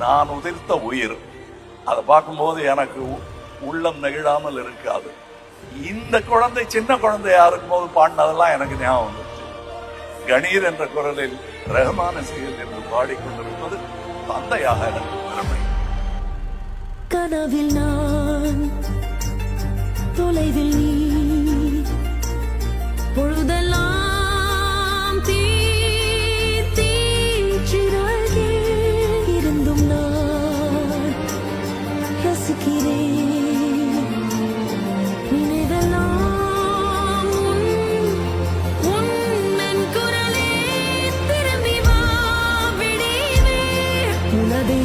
நான் உதிர்த்த உயிர். அதை பார்க்கும்போது எனக்கு உள்ளம் நெகிழாமல் இருக்காது. இந்த குழந்தை சின்ன குழந்தையா இருக்கும்போது பாடினதெல்லாம் எனக்கு ஞாபகம் வந்துச்சு. கணீர் என்ற குரலில் ரஹ்மான செயல் என்று பாடிக்கொண்டிருப்பது தந்தையாக எனக்கு பெருமை. கனவில் நான், தொலைவில் நீ, பொழுதெல்லாம் தீச்சிறகே இருந்தும் நான் ரசிக்கிறேன். நினைவெல்லாம் உன் குரலே திரும்பி வா விடிவே உனது